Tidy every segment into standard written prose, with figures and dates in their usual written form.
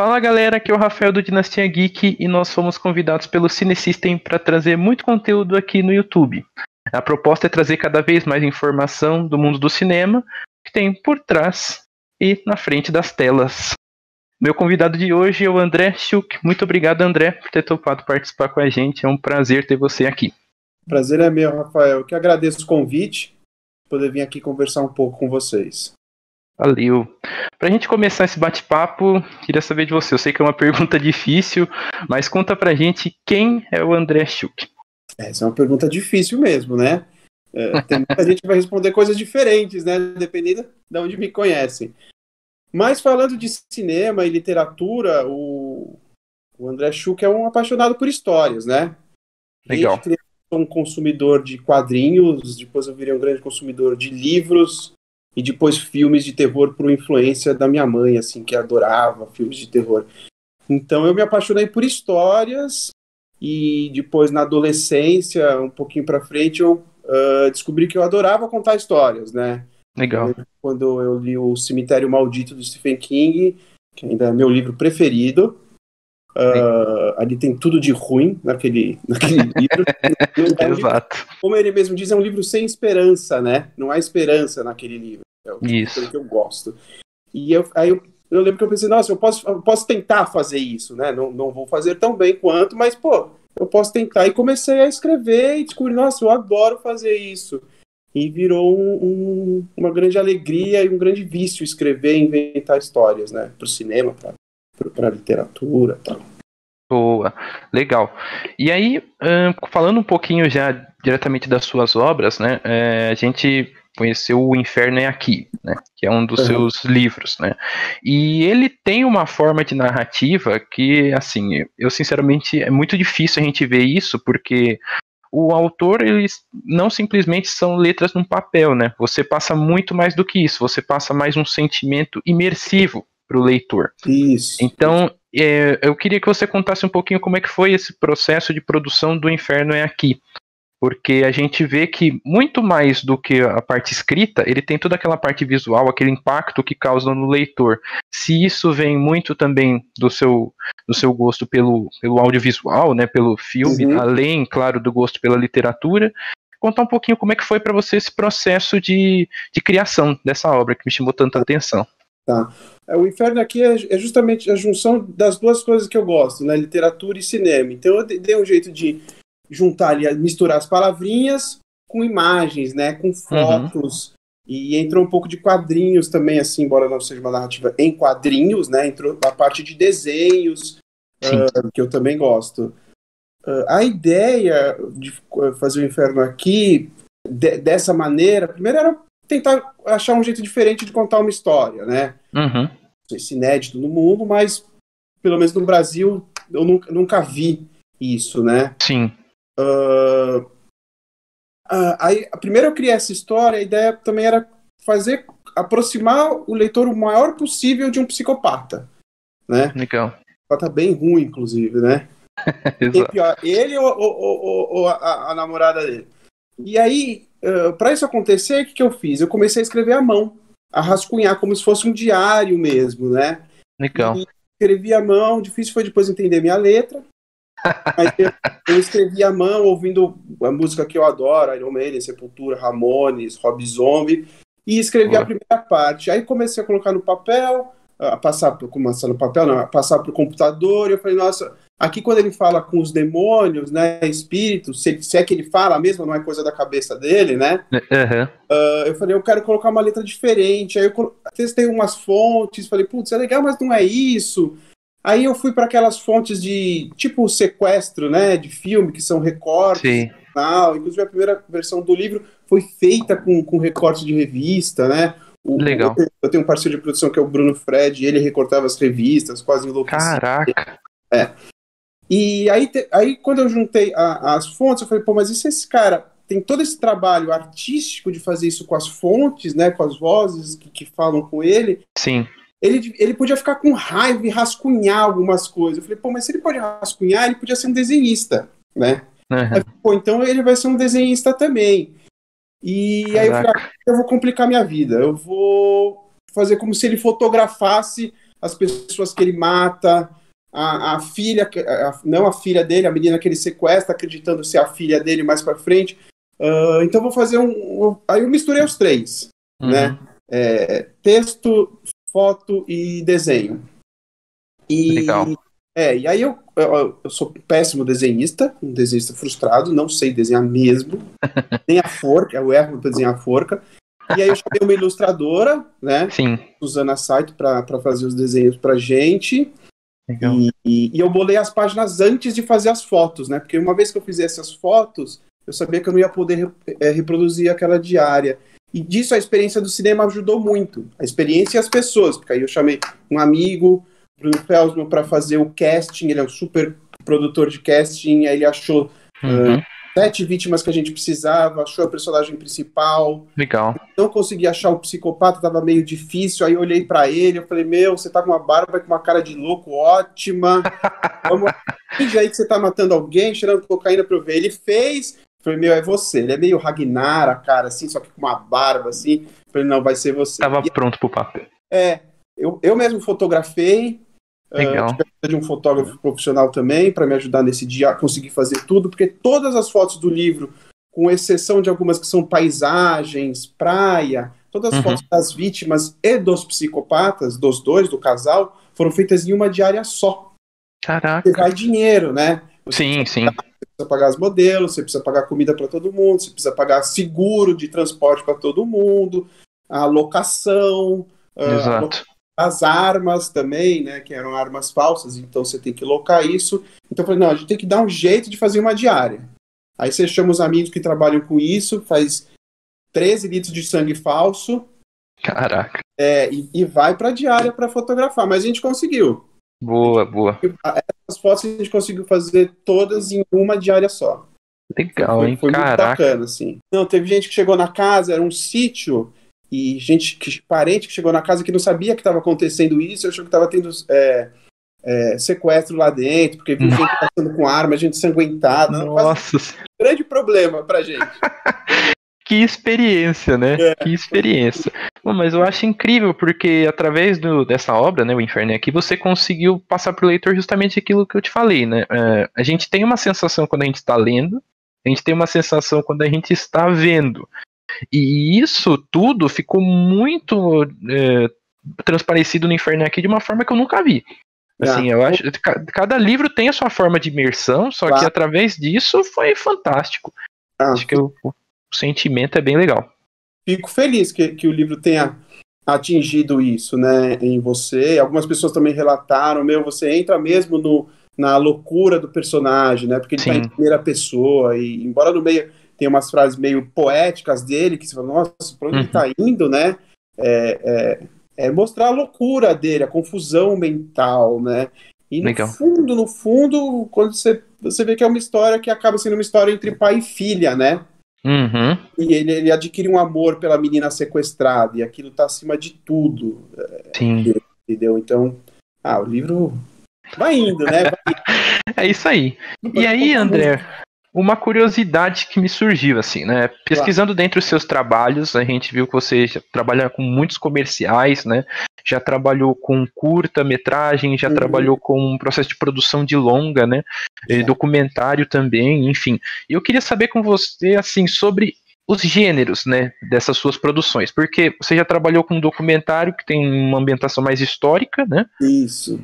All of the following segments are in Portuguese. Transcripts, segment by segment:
Fala galera, aqui é o Rafael do Dinastia Geek e nós fomos convidados pelo Cinesystem para trazer muito conteúdo aqui no YouTube. A proposta é trazer cada vez mais informação do mundo do cinema que tem por trás e na frente das telas. Meu convidado de hoje é o André Schuch. Muito obrigado, André, por ter topado participar com a gente. É um prazer ter você aqui. Prazer é meu, Rafael. Eu que agradeço o convite, poder vir aqui conversar um pouco com vocês. Valeu. Para a gente começar esse bate-papo, queria saber de você. Eu sei que é uma pergunta difícil, mas conta pra gente quem é o André Schuch. Essa é uma pergunta difícil mesmo, né? Tem muita gente que vai responder coisas diferentes, né? Dependendo de onde me conhecem. Mas falando de cinema e literatura, o André Schuch é um apaixonado por histórias, né? Legal. Desde criança eu sou um consumidor de quadrinhos, depois eu virei um grande consumidor de livros e depois filmes de terror por influência da minha mãe, assim, que adorava filmes de terror. Então eu me apaixonei por histórias e depois na adolescência, um pouquinho pra frente, eu descobri que eu adorava contar histórias, né? Legal. Quando eu li O Cemitério Maldito do Stephen King, que ainda é meu livro preferido, ali tem tudo de ruim naquele livro. Exato. Como ele mesmo diz, é um livro sem esperança, né? Não há esperança naquele livro. É o tipo de coisa que eu gosto. E eu lembro que eu pensei, nossa, eu posso tentar fazer isso, né? Não vou fazer tão bem quanto, mas, pô, eu posso tentar. E comecei a escrever e descobri, nossa, eu adoro fazer isso. E virou uma grande alegria e um grande vício escrever e inventar histórias, né? Para o cinema, para a literatura e tal. Boa, legal. E aí, falando um pouquinho já diretamente das suas obras, né? A gente conheceu O Inferno é Aqui, né? Que é um dos seus livros, né? E ele tem uma forma de narrativa que, assim, eu sinceramente é muito difícil a gente ver isso, porque o autor, eles não simplesmente são letras num papel, né? Você passa muito mais do que isso, você passa mais um sentimento imersivo para o leitor. Isso. Então, eu queria que você contasse um pouquinho como é que foi esse processo de produção do Inferno é Aqui. Porque a gente vê que, muito mais do que a parte escrita, ele tem toda aquela parte visual, aquele impacto que causa no leitor. Se isso vem muito também do seu gosto pelo audiovisual, né, pelo filme, além, claro, do gosto pela literatura, contar um pouquinho como é que foi para você esse processo de criação dessa obra que me chamou tanta atenção. Tá. O Inferno Aqui é justamente a junção das duas coisas que eu gosto, né? Literatura e cinema. Então eu dei um jeito de juntar ali, misturar as palavrinhas com imagens, né? Com fotos. E entrou um pouco de quadrinhos também, assim, embora não seja uma narrativa em quadrinhos, né? Entrou a parte de desenhos, que eu também gosto. A ideia de fazer o Inferno Aqui dessa maneira, primeiro era tentar achar um jeito diferente de contar uma história, né? Esse inédito no mundo, mas pelo menos no Brasil eu nunca vi isso, né? Sim. Aí, primeiro eu criei essa história, a ideia também era aproximar o leitor o maior possível de um psicopata, né? Legal. Tá bem ruim, inclusive, né? Exato. Pior, ele ou a namorada dele. E aí, para isso acontecer, o que eu fiz? Eu comecei a escrever à mão, a rascunhar, como se fosse um diário mesmo, né? Legal. E escrevi à mão, difícil foi depois entender minha letra, mas eu escrevi à mão, ouvindo a música que eu adoro, Iron Maiden, Sepultura, Ramones, Rob Zombie, e escrevi a primeira parte. Aí comecei a colocar no papel, a passar para o computador, e eu falei, nossa, aqui quando ele fala com os demônios, né, espíritos, se é que ele fala mesmo, não é coisa da cabeça dele, né? Eu falei, eu quero colocar uma letra diferente. Aí eu testei umas fontes, falei, putz, é legal, mas não é isso. Aí eu fui para aquelas fontes de, tipo, sequestro, né, de filme, que são recortes. Sim. Tal. Inclusive a primeira versão do livro foi feita com recorte de revista, né? Legal. Eu tenho um parceiro de produção que é o Bruno Fred, ele recortava as revistas, quase enlouquecido. Caraca! E aí quando eu juntei as fontes, eu falei, pô, mas e se esse cara tem todo esse trabalho artístico de fazer isso com as fontes, né, com as vozes que falam com ele? Sim. Ele podia ficar com raiva e rascunhar algumas coisas. Eu falei, pô, mas se ele pode rascunhar, ele podia ser um desenhista, né? Aí, pô, então ele vai ser um desenhista também. E aí eu falei, eu vou complicar minha vida. Eu vou fazer como se ele fotografasse as pessoas que ele mata, a filha, não a filha dele, a menina que ele sequestra, acreditando ser a filha dele mais pra frente. Então vou fazer aí eu misturei os três, né? Texto, foto e desenho. Legal. E aí eu sou péssimo desenhista, um desenhista frustrado, não sei desenhar mesmo, nem a forca, eu erro para desenhar a forca. E aí eu chamei uma ilustradora, né? Sim. Susana Saito, para fazer os desenhos pra gente. Legal. E eu bolei as páginas antes de fazer as fotos, né? Porque uma vez que eu fizesse as fotos, eu sabia que eu não ia poder reproduzir aquela diária. E disso a experiência do cinema ajudou muito. A experiência e as pessoas. Porque aí eu chamei um amigo, Bruno Felsman, para fazer o casting. Ele é um super produtor de casting. Aí ele achou 7 vítimas que a gente precisava, achou a personagem principal. Legal. Não consegui achar o psicopata, tava meio difícil. Aí eu olhei pra ele, eu falei, você tá com uma barba com uma cara de louco ótima. Vamos, finge aí que você tá matando alguém, cheirando cocaína pra eu ver. Ele fez, eu falei, é você. Ele é meio Ragnar, a cara assim, só que com uma barba assim. Eu falei, não, vai ser você. Tava pronto pro papel. Eu mesmo fotografei. Legal. Tive a ajuda de um fotógrafo profissional também para me ajudar nesse dia a conseguir fazer tudo, porque todas as fotos do livro, com exceção de algumas que são paisagens, praia, todas as fotos das vítimas e dos psicopatas, dos dois, do casal, foram feitas em uma diária só. Caraca. Você vai dinheiro, né? Sim. Você precisa pagar os modelos, você precisa pagar comida para todo mundo, você precisa pagar seguro de transporte para todo mundo, a locação, Exato. as armas também, né, que eram armas falsas, então você tem que locar isso. Então eu falei, não, a gente tem que dar um jeito de fazer uma diária. Aí você chama os amigos que trabalham com isso, faz 13 litros de sangue falso. Caraca. E vai pra diária para fotografar, mas a gente conseguiu. Boa. Essas fotos a gente conseguiu fazer todas em uma diária só. Legal, hein? Foi Caraca. muito bacana, assim. Não, teve gente que chegou na casa, era um sítio, e parente que chegou na casa que não sabia que estava acontecendo isso, achou que estava tendo sequestro lá dentro, porque viu gente passando com arma, gente ensanguentada. Nossa. Grande problema pra gente. Que experiência, né? Que experiência. Bom, mas eu acho incrível, porque através dessa obra, né, O Inferno é Aqui, você conseguiu passar pro leitor justamente aquilo que eu te falei, né? A gente tem uma sensação quando a gente está lendo, a gente tem uma sensação quando a gente está vendo. E isso tudo ficou muito transparecido no Inferno Aqui de uma forma que eu nunca vi. Assim, eu acho que cada livro tem a sua forma de imersão, só que através disso foi fantástico. Acho que o sentimento é bem legal. Fico feliz que o livro tenha atingido isso, né, em você. Algumas pessoas também relataram, você entra mesmo na loucura do personagem, né, porque ele está em primeira pessoa, e embora no meio tem umas frases meio poéticas dele, que você fala, nossa, pra onde ele tá indo, né? Mostrar a loucura dele, a confusão mental, né? E no fundo, quando você vê que é uma história que acaba sendo uma história entre pai e filha, né? E ele adquire um amor pela menina sequestrada, e aquilo tá acima de tudo. Entendeu? Então, o livro vai indo, né? É isso aí. E aí, André, uma curiosidade que me surgiu, assim, né? Pesquisando dentro dos seus trabalhos, a gente viu que você já trabalha com muitos comerciais, né? Já trabalhou com curta-metragem, já trabalhou com um processo de produção de longa, né? Documentário também, enfim. E eu queria saber com você, assim, sobre os gêneros, né, dessas suas produções, porque você já trabalhou com um documentário que tem uma ambientação mais histórica, né? Isso.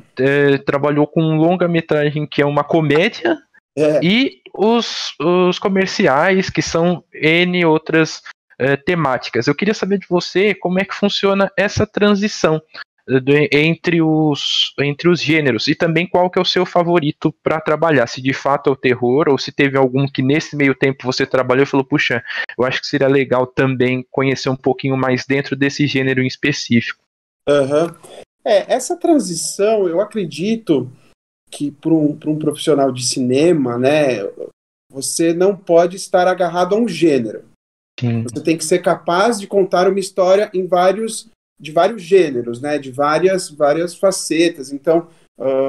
Trabalhou com um longa-metragem que é uma comédia, e os comerciais, que são N outras temáticas. Eu queria saber de você como é que funciona essa transição entre os gêneros, e também qual que é o seu favorito para trabalhar, se de fato é o terror, ou se teve algum que nesse meio tempo você trabalhou e falou, puxa, eu acho que seria legal também conhecer um pouquinho mais dentro desse gênero em específico. Essa transição, eu acredito que para um profissional de cinema, né, você não pode estar agarrado a um gênero. Você tem que ser capaz de contar uma história de vários gêneros, né, de várias facetas. Então,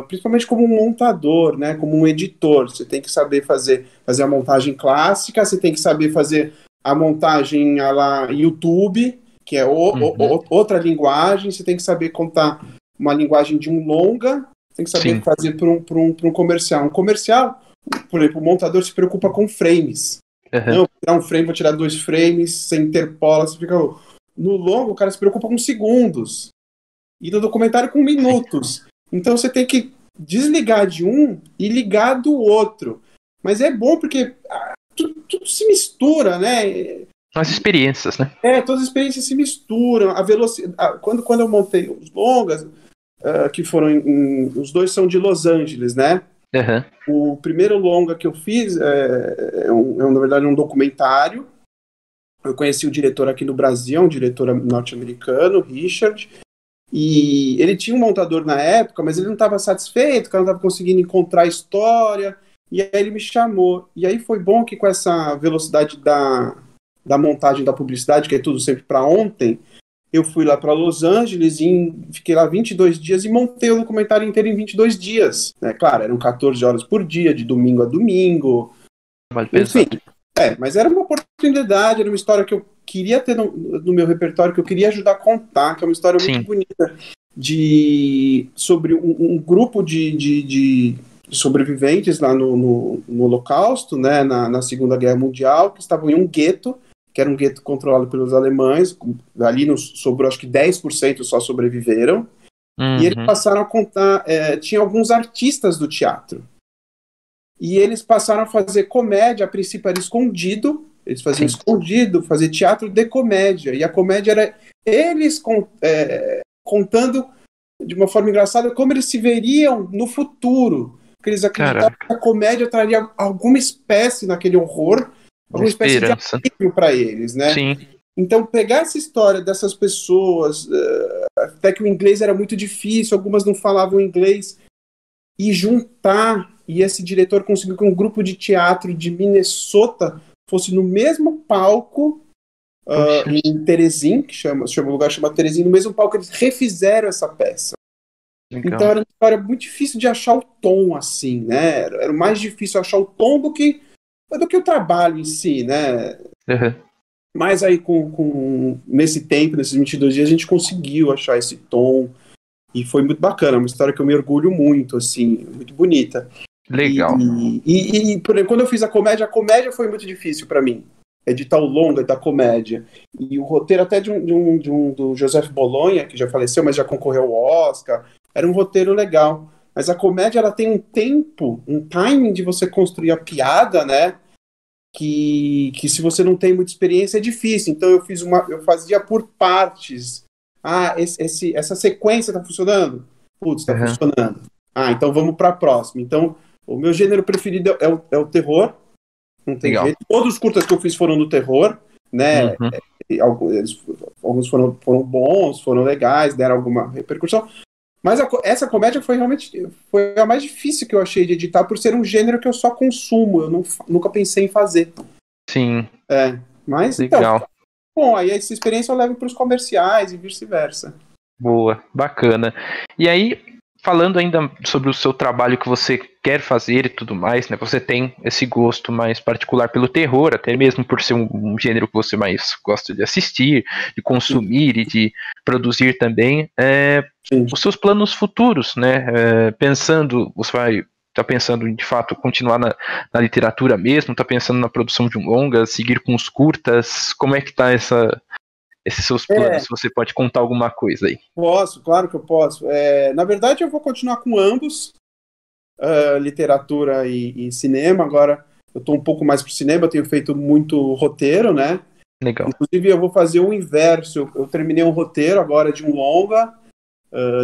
principalmente como um montador, né, como um editor, você tem que saber fazer a montagem clássica, você tem que saber fazer a montagem à la YouTube, que é outra linguagem, você tem que saber contar uma linguagem de um longa, tem que saber fazer para um comercial. Um comercial, por exemplo, o montador se preocupa com frames. Não, vou tirar um frame, vou tirar 2 frames, você interpola, você fica... No longo, o cara se preocupa com segundos. E no documentário com minutos. Então você tem que desligar de um e ligar do outro. Mas é bom porque tudo se mistura, né? As experiências, né? Todas as experiências se misturam. A velocidade... Quando eu montei os longas, que foram os 2 são de Los Angeles, né? O primeiro longa que eu fiz na verdade, um documentário. Eu conheci o diretor aqui no Brasil, um diretor norte-americano, Richard, e ele tinha um montador na época, mas ele não estava satisfeito, o cara não estava conseguindo encontrar a história, e aí ele me chamou. E aí foi bom que com essa velocidade da montagem da publicidade, que é tudo sempre para ontem, eu fui lá para Los Angeles e fiquei lá 22 dias e montei o documentário inteiro em 22 dias. Né? Claro, eram 14 horas por dia, de domingo a domingo. Enfim, mas era uma oportunidade, era uma história que eu queria ter no meu repertório, que eu queria ajudar a contar, que é uma história muito bonita sobre um grupo de sobreviventes lá no Holocausto, né, na Segunda Guerra Mundial, que estavam em um gueto, que era um gueto controlado pelos alemães. Ali sobrou, acho que 10% só sobreviveram. E eles passaram a contar, tinha alguns artistas do teatro. E eles passaram a fazer comédia, a princípio era escondido, eles faziam escondido, fazer teatro de comédia. E a comédia era eles contando de uma forma engraçada como eles se veriam no futuro. Porque eles acreditavam que a comédia traria alguma espécie naquele horror, alguma espécie de alívio para eles, né? Então, pegar essa história dessas pessoas, até que o inglês era muito difícil, algumas não falavam inglês, e juntar, e esse diretor conseguiu que um grupo de teatro de Minnesota fosse no mesmo palco, em Teresina, o lugar chama Teresina, no mesmo palco eles refizeram essa peça. Legal. Então era uma história muito difícil de achar o tom, assim, né? Era mais difícil achar o tom do que o trabalho em si, né? Mas aí, nesse tempo, nesses 22 dias, a gente conseguiu achar esse tom. E foi muito bacana, uma história que eu me orgulho muito, assim, muito bonita. Legal. E por exemplo, quando eu fiz a comédia foi muito difícil para mim. Editar o longa da comédia. E o roteiro até do Joseph Bolonha, que já faleceu, mas já concorreu ao Oscar, era um roteiro legal. Mas a comédia, ela tem um tempo, um timing de você construir a piada, né? Que se você não tem muita experiência é difícil. Então eu fazia por partes. Essa sequência tá funcionando? Putz, tá funcionando. Então vamos pra próxima. Então, o meu gênero preferido é o terror. Não tem jeito. Todos os curtas que eu fiz foram do terror, né? Alguns foram bons, foram legais, deram alguma repercussão. Mas essa comédia foi a mais difícil que eu achei de editar, por ser um gênero que eu só consumo. Eu nunca pensei em fazer. Sim. Mas, legal. Então, bom, aí essa experiência eu levo para os comerciais e vice-versa. Boa, bacana. E aí, falando ainda sobre o seu trabalho que você quer fazer e tudo mais, né? Você tem esse gosto mais particular pelo terror, até mesmo por ser um gênero que você mais gosta de assistir, de consumir e de produzir também. Os seus planos futuros, né? Você vai tá pensando em, de fato, continuar na literatura mesmo? Tá pensando na produção de um longa, seguir com os curtas? Como é que tá esses seus planos? Se você pode contar alguma coisa aí. Posso, claro que eu posso. Na verdade, eu vou continuar com ambos, literatura e cinema. Agora, eu tô um pouco mais pro cinema, eu tenho feito muito roteiro, né? Legal. Inclusive, eu vou fazer o inverso. Eu terminei um roteiro agora de um longa,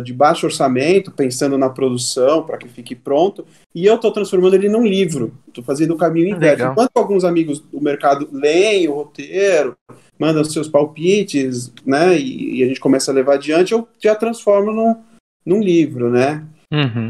de baixo orçamento, pensando na produção para que fique pronto, e eu estou transformando ele num livro. Estou fazendo o caminho inverso. Legal. Enquanto alguns amigos do mercado leem o roteiro, mandam seus palpites, né, e a gente começa a levar adiante, eu já transformo num livro, né?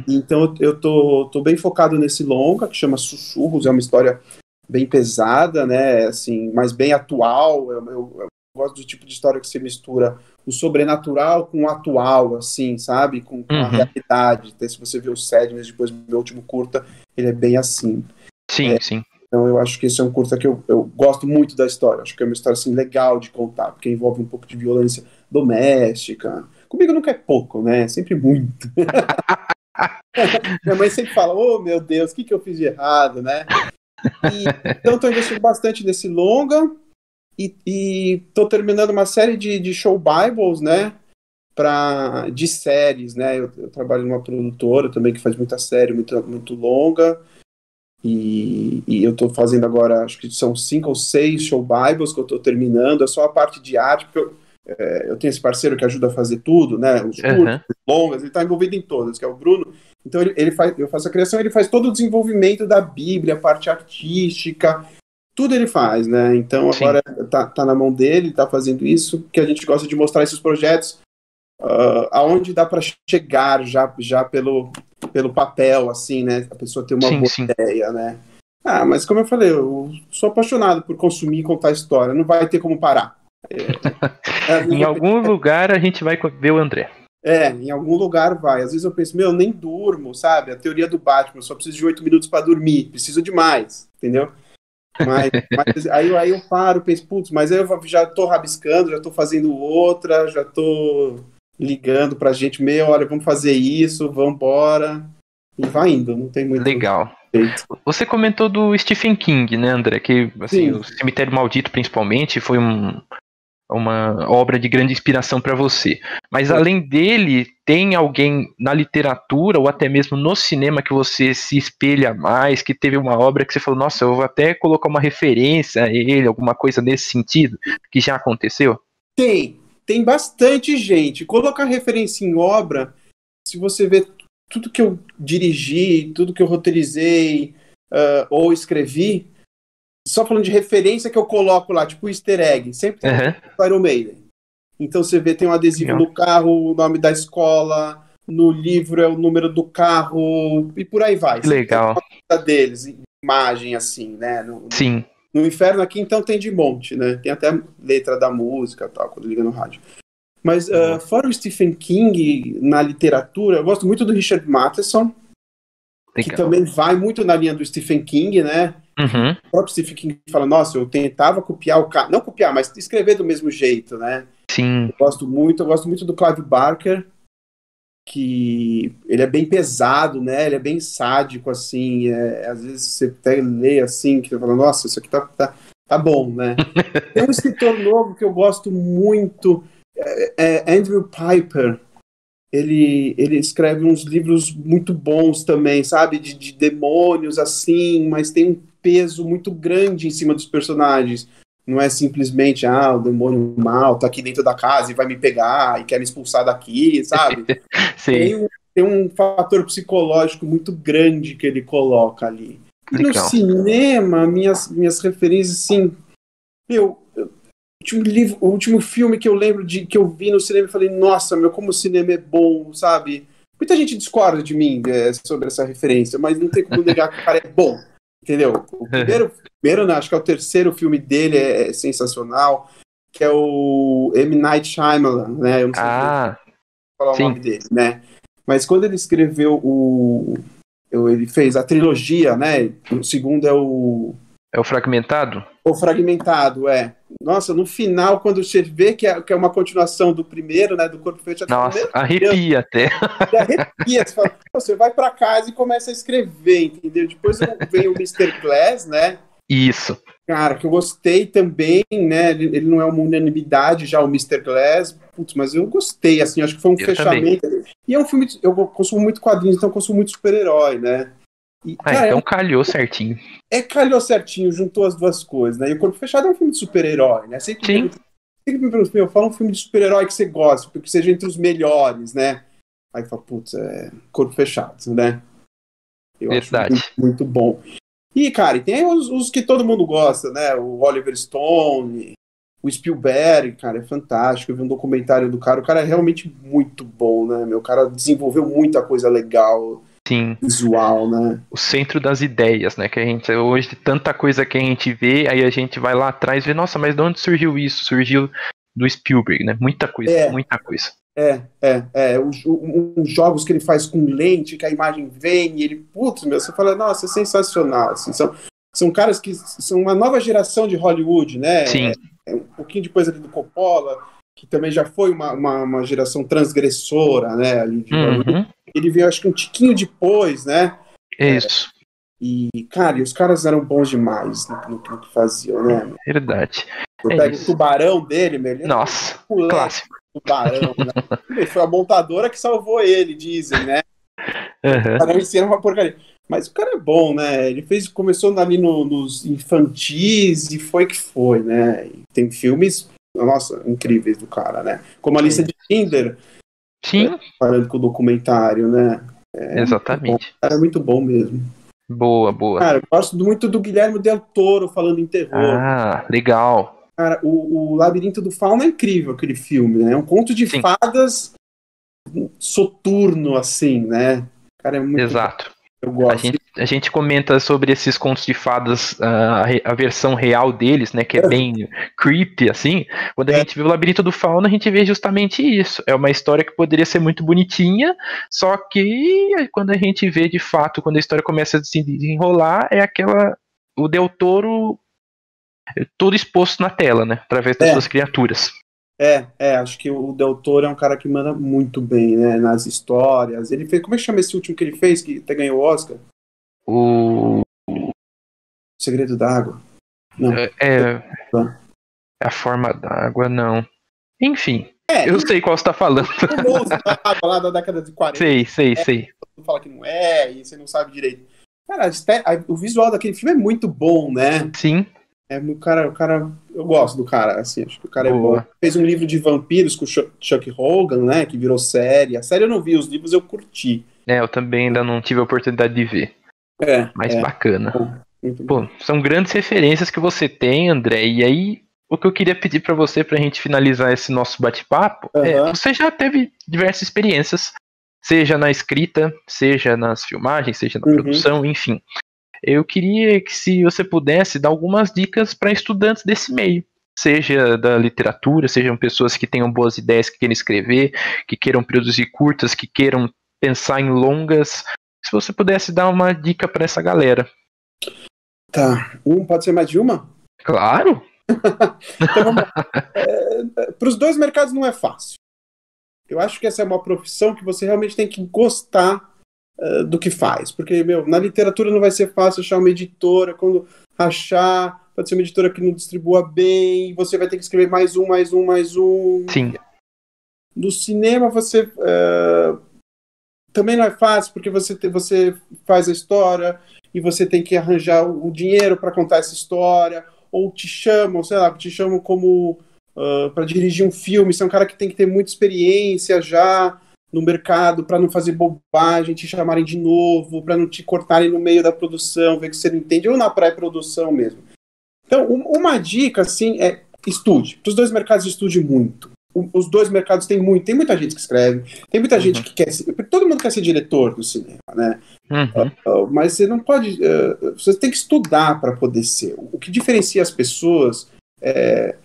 Então eu tô bem focado nesse longa, que chama Sussurros. É uma história bem pesada, né, assim, mas bem atual. Eu gosto do tipo de história que você mistura o sobrenatural com o atual, assim, sabe? Com a realidade. Até se você vê o Sadness, depois do meu último curta, ele é bem assim. Sim, sim. Então eu acho que esse é um curta que eu gosto muito da história. Acho que é uma história, assim, legal de contar, porque envolve um pouco de violência doméstica, Comigo nunca é pouco, né? É sempre muito. Minha mãe sempre fala, oh meu Deus, o que eu fiz de errado, né? Então estou investindo bastante nesse longa e estou terminando uma série de show Bibles, né? De séries, né? Eu trabalho numa produtora também que faz muita série, muito longa. E eu estou fazendo agora, acho que são 5 ou 6 show Bibles que eu estou terminando. É só a parte de arte, porque eu tenho esse parceiro que ajuda a fazer tudo, né? Os curtos, os longas, ele está envolvido em todas, que é o Bruno. Então eu faço a criação, ele faz todo o desenvolvimento da Bíblia, a parte artística, tudo ele faz, né? Então agora tá na mão dele, tá fazendo isso, que a gente gosta de mostrar esses projetos aonde dá para chegar já pelo papel, assim, né? A pessoa ter uma boa ideia, né? Mas como eu falei, eu sou apaixonado por consumir e contar história, não vai ter como parar. Em algum lugar a gente vai ver o André. Em algum lugar vai. Às vezes eu penso, eu nem durmo, sabe? A teoria do Batman, eu só preciso de 8 minutos para dormir, preciso de mais, entendeu? Mas aí eu paro, penso, putz, mas aí eu já tô rabiscando, já tô fazendo outra, já tô ligando pra gente, olha, vamos fazer isso, vamos embora. E vai indo, não tem muito. Legal. Jeito. Você comentou do Stephen King, né, André? Que assim, o Cemitério Maldito, principalmente, foi uma obra de grande inspiração para você. Mas além dele, tem alguém na literatura ou até mesmo no cinema que você se espelha mais, que teve uma obra que você falou, nossa, eu vou até colocar uma referência a ele, alguma coisa nesse sentido, que já aconteceu? Tem bastante gente. Colocar referência em obra, se você vê tudo que eu dirigi, tudo que eu roteirizei ou escrevi, só falando de referência que eu coloco lá, tipo easter egg, sempre tem Iron Maiden. Então você vê, tem um adesivo no carro, o nome da escola, no livro é o número do carro, e por aí vai. Legal. Tem uma deles, imagem assim, né? Sim. No Inferno aqui, então, tem de monte, né? Tem até letra da música e tal, quando liga no rádio. Mas fora o Stephen King, na literatura, eu gosto muito do Richard Matheson, que também vai muito na linha do Stephen King, né? Uhum. O próprio Stephen King fala, nossa, eu tentava copiar o cara, não copiar, mas escrever do mesmo jeito, né? Sim. Eu gosto muito do Clive Barker, que ele é bem pesado, né? Ele é bem sádico, assim, às vezes você até lê assim, que você fala, nossa, isso aqui tá bom, né? Tem um escritor novo que eu gosto muito, Andrew Piper. Ele escreve uns livros muito bons também, sabe? De demônios, assim, mas tem um peso muito grande em cima dos personagens. Não é simplesmente, o demônio mal tá aqui dentro da casa e vai me pegar e quer me expulsar daqui, sabe? Sim. Tem um fator psicológico muito grande que ele coloca ali. E no cinema, minhas referências, assim, o último filme que eu lembro que eu vi no cinema e falei, nossa, como o cinema é bom, sabe? Muita gente discorda de mim sobre essa referência, mas não tem como negar que o cara é bom, entendeu? O primeiro não, acho que é o terceiro filme dele, é sensacional, que é o M. Night Shyamalan, né? Eu não sei falar o nome dele, né? Mas quando ele escreveu ele fez a trilogia, né? O segundo é o... É o Fragmentado? O Fragmentado, Nossa, no final, quando você vê que é uma continuação do primeiro, né, do Corpo Fechado... Nossa, arrepia até. Arrepia, você vai pra casa e começa a escrever, entendeu? Depois vem o Mr. Glass, né? Isso. Cara, que eu gostei também, né? Ele não é uma unanimidade já, o Mr. Glass, mas eu gostei, assim, acho que foi um fechamento. Também. E é um filme, eu consumo muito quadrinhos, então eu consumo muito super-herói, né? Então calhou certinho. Calhou certinho, juntou as duas coisas, né? E o Corpo Fechado é um filme de super-herói, né? Sempre me perguntam, fala um filme de super-herói que você gosta, que seja entre os melhores, né? Aí fala, Corpo Fechado, né? Eu Verdade. acho muito bom. E, cara, tem os que todo mundo gosta, né? O Oliver Stone, o Spielberg, cara, é fantástico. Eu vi um documentário do cara, o cara é realmente muito bom, né? O cara desenvolveu muita coisa legal. Sim. Visual, né? O centro das ideias, né? Que a gente, hoje, tanta coisa que a gente vê, aí a gente vai lá atrás e vê, nossa, mas de onde surgiu isso? Surgiu do Spielberg, né? Muita coisa, muita coisa. Os jogos que ele faz com lente, que a imagem vem e ele, você fala, nossa, é sensacional. Assim, são caras que são uma nova geração de Hollywood, né? Sim. Um pouquinho depois ali do Coppola. que também já foi uma geração transgressora, né? Ali de ele veio, acho que um tiquinho depois, né? Isso. E, cara, e os caras eram bons demais no que faziam, né? Verdade. Você pega o tubarão dele, meu. Nossa, clássico. Tubarão, né? Foi a montadora que salvou ele, dizem, né? Uhum. O tubarão em si era uma porcaria. Mas o cara é bom, né? Ele começou ali nos infantis e foi que foi, né? E tem filmes, nossa, incríveis do cara, né? Como a lista de Schindler. Sim. Falando com o documentário, né? Exatamente. Cara, é muito bom mesmo. Boa. Cara, eu gosto muito do Guilherme Del Toro falando em terror. Ah, legal. Cara, o Labirinto do Fauno é incrível, aquele filme, né? É um conto de fadas soturno, assim, né? Cara, é muito Exato. bom. Eu gosto. A gente comenta sobre esses contos de fadas, a versão real deles, né, que é bem creepy, assim. Quando a gente vê o Labirinto do Fauno, a gente vê justamente isso. É uma história que poderia ser muito bonitinha, só que quando a gente vê de fato, quando a história começa a se desenrolar, é o Del Toro todo exposto na tela, né, através das suas criaturas. Acho que o Del Toro é um cara que manda muito bem, né, nas histórias. Ele fez, como é que chama esse último que ele fez, que até ganhou o Oscar? O Segredo da Água. Não. A Forma d'Água, não. Enfim, eu sei qual você tá falando. O Monstro da Água, lá da década de 40. Sei. Todo mundo fala que não é, e você não sabe direito. Cara, o visual daquele filme é muito bom, né? Sim. O cara, eu gosto do cara, assim, acho que o cara é bom. Fez um livro de vampiros com o Chuck Hogan, né, que virou série. A série eu não vi, os livros eu curti. Eu também ainda não tive a oportunidade de ver. Mas bacana. Pô, são grandes referências que você tem, André, e aí o que eu queria pedir pra você, pra gente finalizar esse nosso bate-papo, você já teve diversas experiências, seja na escrita, seja nas filmagens, seja na produção, enfim. Eu queria que, se você pudesse, dar algumas dicas para estudantes desse meio, seja da literatura, sejam pessoas que tenham boas ideias, que queiram escrever, que queiram produzir curtas, que queiram pensar em longas. Se você pudesse dar uma dica para essa galera. Tá. Pode ser mais de uma? Claro! Então vamos lá. Para os dois mercados não é fácil. Eu acho que essa é uma profissão que você realmente tem que gostar do que faz. Porque, na literatura não vai ser fácil achar uma editora. Quando achar, pode ser uma editora que não distribua bem, você vai ter que escrever mais um. Sim. No cinema, você também não é fácil, porque você faz a história e você tem que arranjar o dinheiro para contar essa história, ou te chamam como para dirigir um filme. Você é um cara que tem que ter muita experiência já no mercado para não fazer bobagem, te chamarem de novo, para não te cortarem no meio da produção, ver que você não entende, ou na pré-produção mesmo. Então, uma dica, assim, é estude. Para os dois mercados, estude muito. Os dois mercados tem muita gente que escreve, tem muita gente que quer ser, todo mundo quer ser diretor do cinema, né? Mas você não pode, você tem que estudar para poder ser. O que diferencia as pessoas é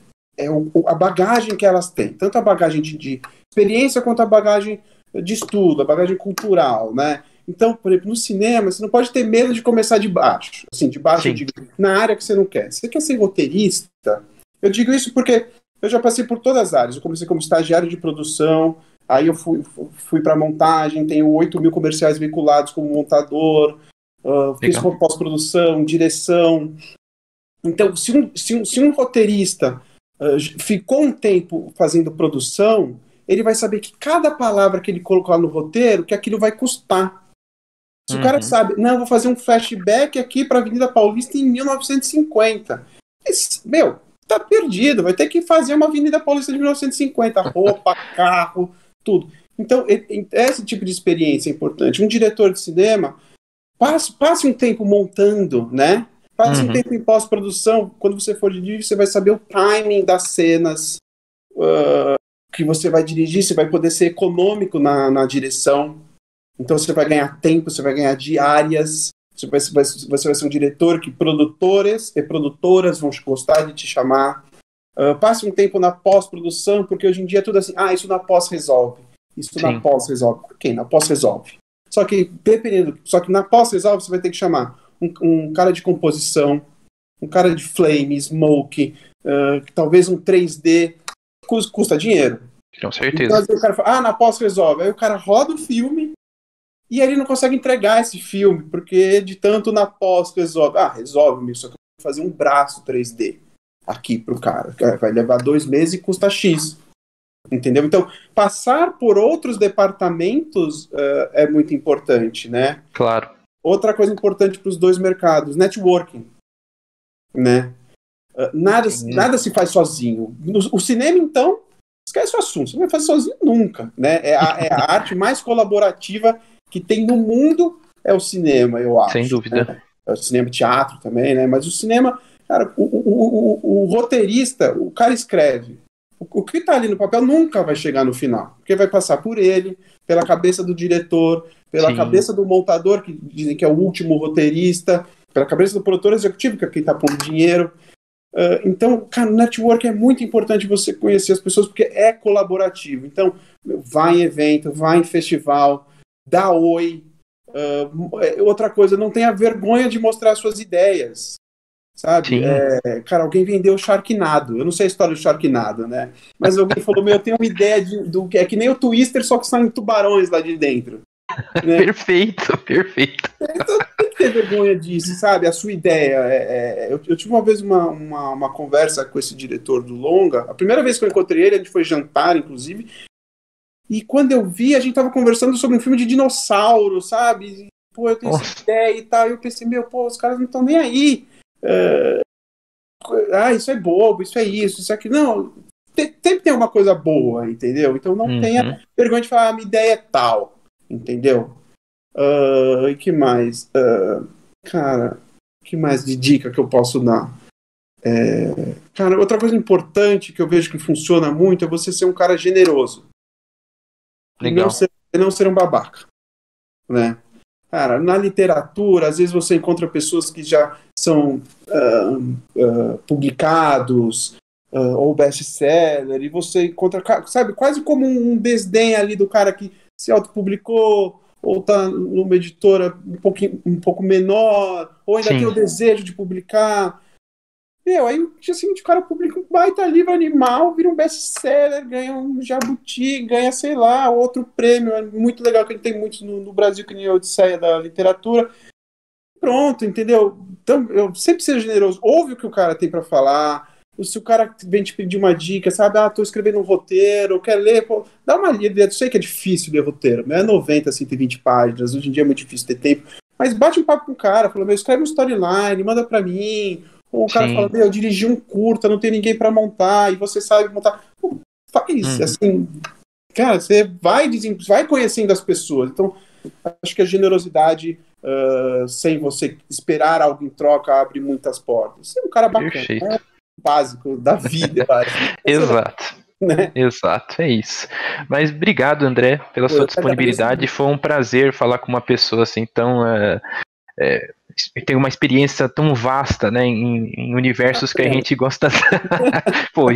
a bagagem que elas têm, tanto a bagagem de experiência quanto a bagagem de estudo, a bagagem cultural, né? Então, por exemplo, no cinema, você não pode ter medo de começar de baixo, assim, na área que você não quer. Você quer ser roteirista? Eu digo isso porque eu já passei por todas as áreas. Eu comecei como estagiário de produção, aí eu fui para montagem, tenho 8.000 comerciais veiculados como montador, fiz pós-produção, direção. Então, se um roteirista ficou um tempo fazendo produção, ele vai saber que cada palavra que ele colocar no roteiro, que aquilo vai custar. Se o cara sabe, não, eu vou fazer um flashback aqui para a Avenida Paulista em 1950. Tá perdido, vai ter que fazer uma Avenida Paulista de 1950, roupa, carro, tudo. Então, esse tipo de experiência é importante. Um diretor de cinema, passe um tempo montando, né? Passe um tempo em pós-produção. Quando você for dirigir, você vai saber o timing das cenas que você vai dirigir, você vai poder ser econômico na direção. Então você vai ganhar tempo, você vai ganhar diárias, você vai ser um diretor que produtores e produtoras vão gostar de te chamar. Passe um tempo na pós-produção, porque hoje em dia é tudo assim, isso na pós resolve. Isso na pós resolve. Por quê? Na pós resolve. Só que na pós resolve você vai ter que chamar um cara de composição, um cara de flame, smoke, talvez um 3D. custa dinheiro. Com certeza. Então, às vezes o cara fala, na pós resolve. Aí o cara roda o filme e ele não consegue entregar esse filme, porque de tanto na pós resolve. Resolve, só que eu vou fazer um braço 3D aqui pro cara. Vai levar 2 meses e custa X. Entendeu? Então, passar por outros departamentos é muito importante, né? Claro. Outra coisa importante para os 2 mercados, networking, né? Nada se faz sozinho. O cinema, então, esquece o assunto. Você não vai fazer sozinho nunca, né? É a arte mais colaborativa que tem no mundo, é o cinema, eu acho. Sem dúvida. Né? É o cinema e teatro também, né? Mas o cinema, cara, o roteirista, o cara escreve. O que está ali no papel nunca vai chegar no final, porque vai passar por ele, pela cabeça do diretor, pela cabeça do montador, que dizem que é o último roteirista, pela cabeça do produtor executivo, que é quem está pondo dinheiro. Então, cara, o network é muito importante você conhecer as pessoas, porque é colaborativo. Então, vai em evento, vai em festival, dá oi. Outra coisa, não tenha vergonha de mostrar suas ideias. Sabe? Cara, alguém vendeu o Sharknado. Eu não sei a história do Sharknado, né? Mas alguém falou, eu tenho uma ideia do que é que nem o Twister, só que saem tubarões lá de dentro. Né? Perfeito. Então tem que ter vergonha disso, sabe? A sua ideia. Eu tive uma vez uma conversa com esse diretor do longa. A primeira vez que eu encontrei ele, a gente foi jantar, inclusive. E quando eu vi, a gente tava conversando sobre um filme de dinossauro, sabe? Eu tenho essa ideia e tal. E eu pensei, os caras não estão nem aí. Isso é bobo, isso é isso aqui. Não, sempre tem uma coisa boa, entendeu? Então não tenha vergonha de falar, minha ideia é tal, entendeu? E que mais? Cara, que mais de dica que eu posso dar? Cara, outra coisa importante que eu vejo que funciona muito é você ser um cara generoso. Legal. E não ser um babaca, né? Cara, na literatura, às vezes você encontra pessoas que já são publicados ou best-seller, e você encontra, sabe, quase como um desdém ali do cara que se autopublicou, ou tá numa editora um pouco menor, ou ainda tem o desejo de publicar. Aí assim, o cara publica um baita livro animal, vira um best-seller, ganha um jabuti, ganha, sei lá, outro prêmio. É muito legal que ele tem muitos no Brasil, que nem a Odisseia da literatura. Pronto, entendeu? Então, eu sempre seja generoso. Ouve o que o cara tem para falar. Se o cara vem te pedir uma dica, sabe? Tô escrevendo um roteiro, quer ler, dá uma lida. Eu sei que é difícil ler roteiro, né? 90, 120 páginas. Hoje em dia é muito difícil ter tempo. Mas bate um papo com o cara, fala, escreve um storyline, manda para mim. Ou o cara fala, eu dirigi um curta, não tem ninguém pra montar, e você sabe montar. Faz, assim, cara, você vai conhecendo as pessoas. Então, acho que a generosidade, sem você esperar algo em troca, abre muitas portas. Você é um cara bacana, é básico da vida. Exato. Né? Exato, é isso. Mas obrigado, André, pela sua disponibilidade. Foi um prazer falar com uma pessoa assim tão... tem uma experiência tão vasta, né, em universos que a gente gosta.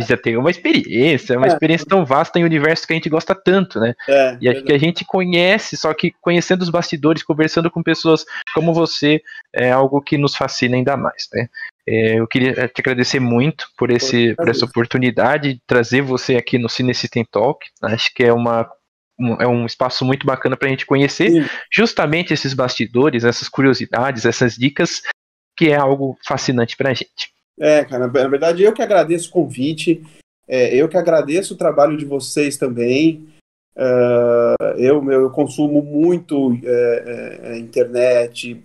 Já tem uma experiência tão vasta em universos que a gente gosta tanto, né? E acho que a gente conhece, só que conhecendo os bastidores, conversando com pessoas como você, é algo que nos fascina ainda mais, né? Eu queria te agradecer muito por essa oportunidade de trazer você aqui no Cine System Talk. Acho que é um espaço muito bacana para a gente conhecer justamente esses bastidores, essas curiosidades, essas dicas, que é algo fascinante para a gente. Cara, na verdade eu que agradeço o convite, eu que agradeço o trabalho de vocês também. Eu consumo muito internet,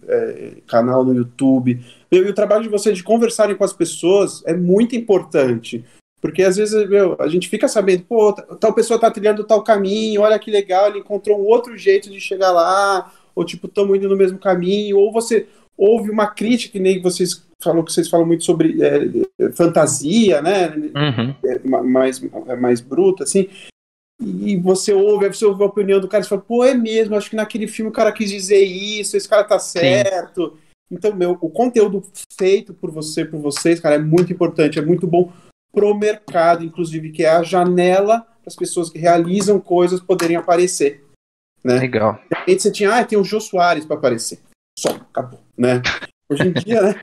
canal no YouTube, e o trabalho de vocês de conversarem com as pessoas é muito importante. Porque às vezes a gente fica sabendo, tal pessoa está trilhando tal caminho, olha que legal, ele encontrou um outro jeito de chegar lá, ou estamos indo no mesmo caminho, ou você ouve uma crítica, que nem vocês falam muito sobre fantasia, né? Mais bruta, assim, e você ouve a opinião do cara e fala, é mesmo, acho que naquele filme o cara quis dizer isso, esse cara tá certo. Então, o conteúdo feito por vocês, cara, é muito importante, é muito bom pro mercado, inclusive, que é a janela para as pessoas que realizam coisas poderem aparecer, né? Legal. De repente você tem o Jô Soares para aparecer. Só, acabou, né? Hoje em dia, né?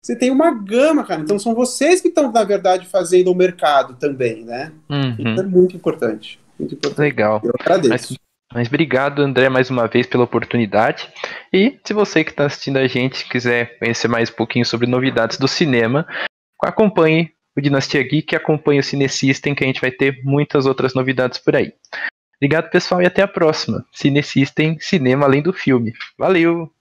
você tem uma gama, cara. Então são vocês que estão, na verdade, fazendo o mercado também, né? Isso é muito importante. Muito importante. Legal. Eu agradeço. Mas obrigado, André, mais uma vez pela oportunidade. E se você que está assistindo a gente quiser conhecer mais um pouquinho sobre novidades do cinema, acompanhe o Dinastia Geek, acompanhe o Cinesystem, que a gente vai ter muitas outras novidades por aí. Obrigado, pessoal, e até a próxima. Cinesystem, cinema além do filme. Valeu!